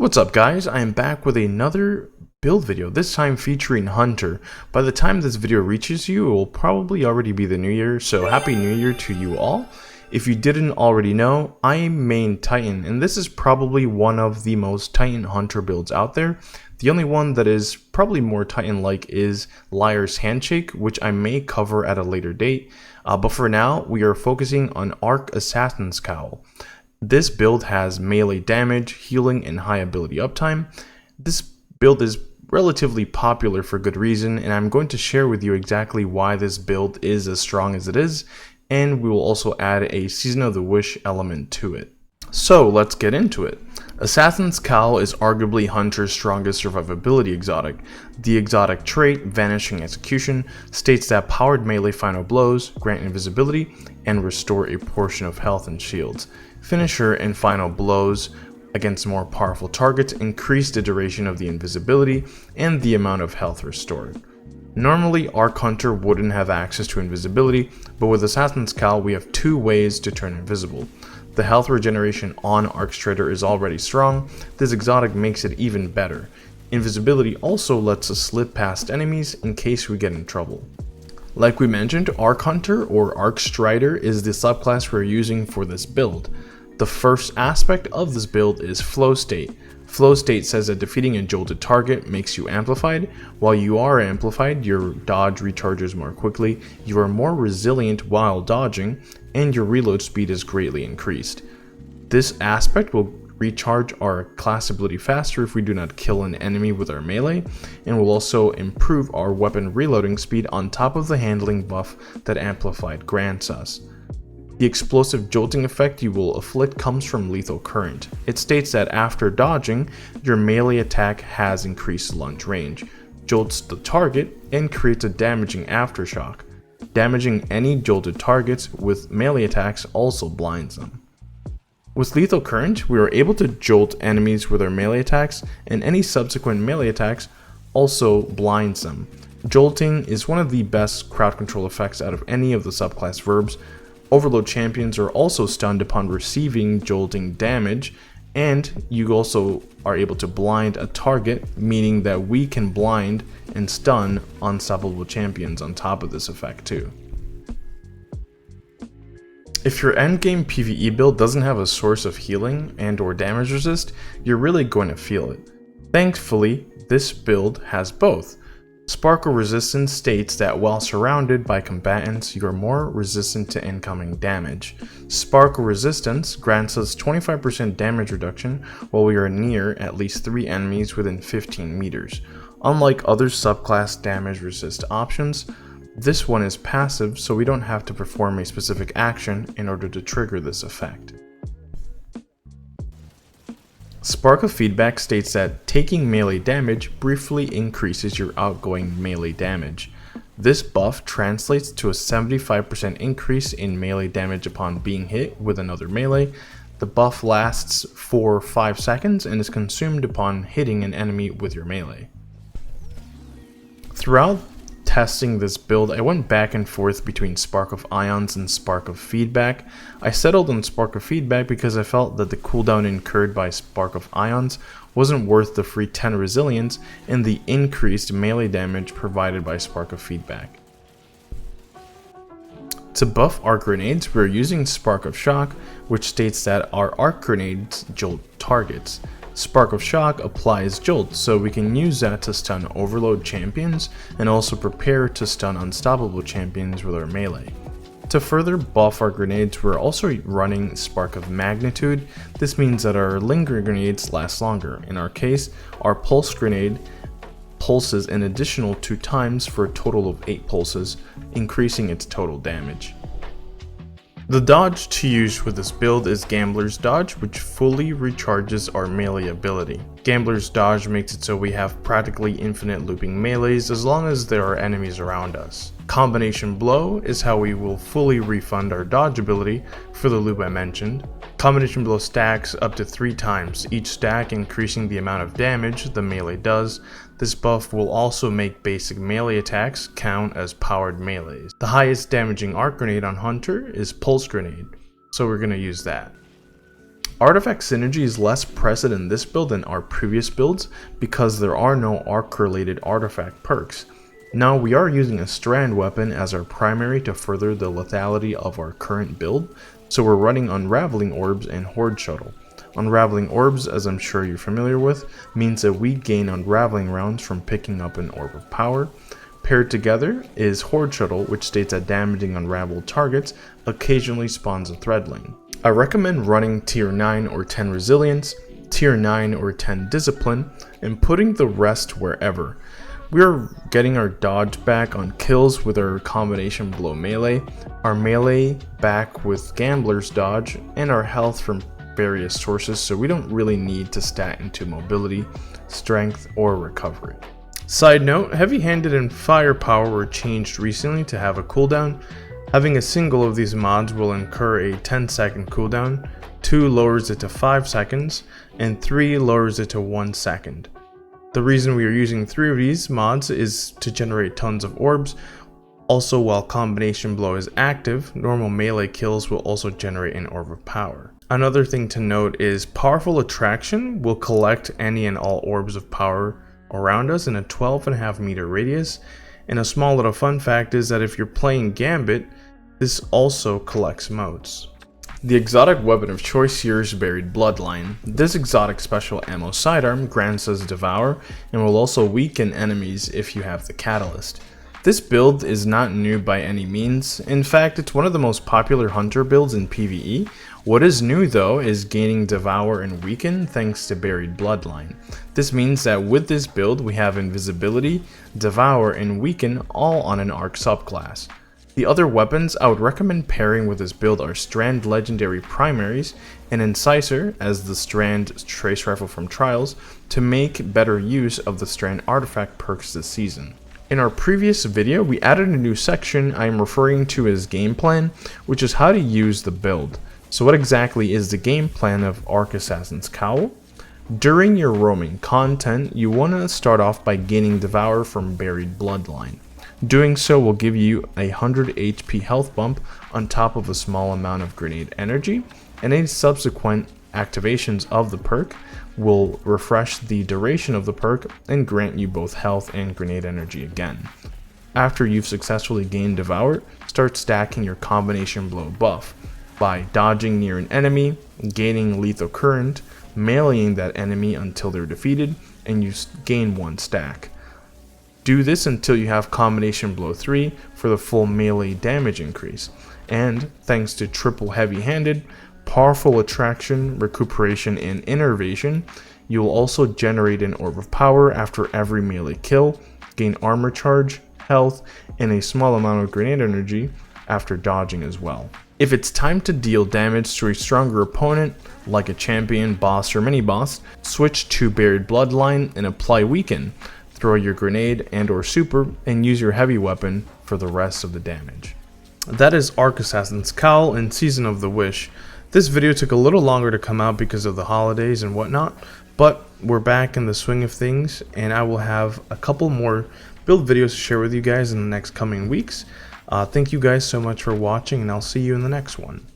What's up guys, I am back with another build video, this time featuring Hunter. By the time this video reaches you, it will probably already be the new year, so happy new year to you all. If you didn't already know, I main Titan, and this is probably one of the most Titan Hunter builds out there. The only one that is probably more Titan-like is Liar's Handshake, which I may cover at a later date, but for now, we are focusing on Arc Assassin's Cowl. This build has melee damage, healing, and high ability uptime. This build is relatively popular for good reason, and I'm going to share with you exactly why this build is as strong as it is, and we will also add a Season of the Wish element to it. So let's get into it. Assassin's Cowl is arguably Hunter's strongest survivability exotic. The exotic trait, Vanishing Execution, states that powered melee final blows grant invisibility and restore a portion of health and shields. Finisher and final blows against more powerful targets increase the duration of the invisibility and the amount of health restored. Normally, Arc Hunter wouldn't have access to invisibility, but with Assassin's Cowl we have two ways to turn invisible. The health regeneration on Arc Strider is already strong, this exotic makes it even better. Invisibility also lets us slip past enemies in case we get in trouble. Like we mentioned, Arc Hunter or Arc Strider is the subclass we're using for this build. The first aspect of this build is Flow State. Flow State says that defeating a jolted target makes you amplified. While you are amplified, your dodge recharges more quickly, you are more resilient while dodging, and your reload speed is greatly increased. This aspect will recharge our class ability faster if we do not kill an enemy with our melee, and will also improve our weapon reloading speed on top of the handling buff that Amplified grants us. The explosive jolting effect you will afflict comes from Lethal Current. It states that after dodging, your melee attack has increased lunge range, jolts the target, and creates a damaging aftershock. Damaging any jolted targets with melee attacks also blinds them. With Lethal Current, we are able to jolt enemies with our melee attacks, and any subsequent melee attacks also blinds them. Jolting is one of the best crowd control effects out of any of the subclass verbs. Overload champions are also stunned upon receiving jolting damage, and you also are able to blind a target, meaning that we can blind and stun unstoppable champions on top of this effect too. If your endgame PvE build doesn't have a source of healing and or damage resist, you're really going to feel it. Thankfully, this build has both. Sparkle Resistance states that while surrounded by combatants, you are more resistant to incoming damage. Sparkle Resistance grants us 25% damage reduction while we are near at least 3 enemies within 15 meters. Unlike other subclass damage resist options, this one is passive, so we don't have to perform a specific action in order to trigger this effect. Spark of Feedback states that taking melee damage briefly increases your outgoing melee damage. This buff translates to a 75% increase in melee damage upon being hit with another melee. The buff lasts for 5 seconds and is consumed upon hitting an enemy with your melee. Throughout testing this build, I went back and forth between Spark of Ions and Spark of Feedback. I settled on Spark of Feedback because I felt that the cooldown incurred by Spark of Ions wasn't worth the free 10 resilience and the increased melee damage provided by Spark of Feedback. To buff arc grenades, we're using Spark of Shock, which states that our arc grenades jolt targets. Spark of Shock applies Jolt, so we can use that to stun overload champions and also prepare to stun unstoppable champions with our melee. To further buff our grenades, we're also running Spark of Magnitude. This means that our lingering grenades last longer. In our case, our pulse grenade pulses an additional 2 times for a total of 8 pulses, increasing its total damage. The dodge to use with this build is Gambler's Dodge, which fully recharges our melee ability. Gambler's Dodge makes it so we have practically infinite looping melees as long as there are enemies around us. Combination Blow is how we will fully refund our dodge ability for the loop I mentioned. Combination Blow stacks up to 3 times, each stack increasing the amount of damage the melee does. This buff will also make basic melee attacks count as powered melees. The highest damaging arc grenade on Hunter is Pulse Grenade, so we're going to use that. Artifact synergy is less present in this build than our previous builds because there are no arc related artifact perks. Now we are using a Strand weapon as our primary to further the lethality of our current build, so we're running Unraveling Orbs and Horde Shuttle. Unraveling Orbs, as I'm sure you're familiar with, means that we gain Unraveling rounds from picking up an Orb of Power. Paired together is Horde Shuttle, which states that damaging unraveled targets occasionally spawns a Threadling. I recommend running tier 9 or 10 Resilience, tier 9 or 10 Discipline, and putting the rest wherever. We are getting our dodge back on kills with our combination blow melee, our melee back with Gambler's dodge, and our health from various sources, so we don't really need to stat into mobility, strength, or recovery. Side note, heavy-handed and firepower were changed recently to have a cooldown. Having a single of these mods will incur a 10-second cooldown, 2 lowers it to 5 seconds, and 3 lowers it to 1 second. The reason we are using 3 of these mods is to generate tons of orbs. Also, while combination blow is active, normal melee kills will also generate an orb of power. Another thing to note is Powerful Attraction will collect any and all orbs of power around us in a 12.5 meter radius, and a small little fun fact is that if you're playing Gambit, this also collects motes. The exotic weapon of choice here is Buried Bloodline. This exotic special ammo sidearm grants us Devour and will also weaken enemies if you have the Catalyst. This build is not new by any means. In fact, it's one of the most popular hunter builds in PvE. What is new though is gaining Devour and Weaken thanks to Buried Bloodline. This means that with this build we have Invisibility, Devour, and Weaken all on an arc subclass. The other weapons I would recommend pairing with this build are Strand Legendary Primaries and Incisor as the Strand Trace Rifle from Trials to make better use of the Strand artifact perks this season. In our previous video, we added a new section I am referring to as Gameplan, which is how to use the build. So what exactly is the game plan of Arc Assassin's Cowl? During your roaming content, you want to start off by gaining Devour from Buried Bloodline. Doing so will give you a 100 HP health bump on top of a small amount of grenade energy, and any subsequent activations of the perk will refresh the duration of the perk and grant you both health and grenade energy again. After you've successfully gained Devour, start stacking your combination blow buff by dodging near an enemy, gaining lethal current, meleeing that enemy until they're defeated, and you gain 1 stack. Do this until you have combination blow 3 for the full melee damage increase, and thanks to triple heavy-handed, Powerful Attraction, Recuperation, and Innervation, you will also generate an Orb of Power after every melee kill, gain armor charge, health, and a small amount of grenade energy after dodging as well. If it's time to deal damage to a stronger opponent, like a champion, boss, or mini-boss, switch to Buried Bloodline and apply Weaken. Throw your grenade and or super, and use your heavy weapon for the rest of the damage. That is Arc Assassin's Cowl in Season of the Wish. This video took a little longer to come out because of the holidays and whatnot, but we're back in the swing of things, and I will have a couple more build videos to share with you guys in the next coming weeks. Thank you guys so much for watching, and I'll see you in the next one.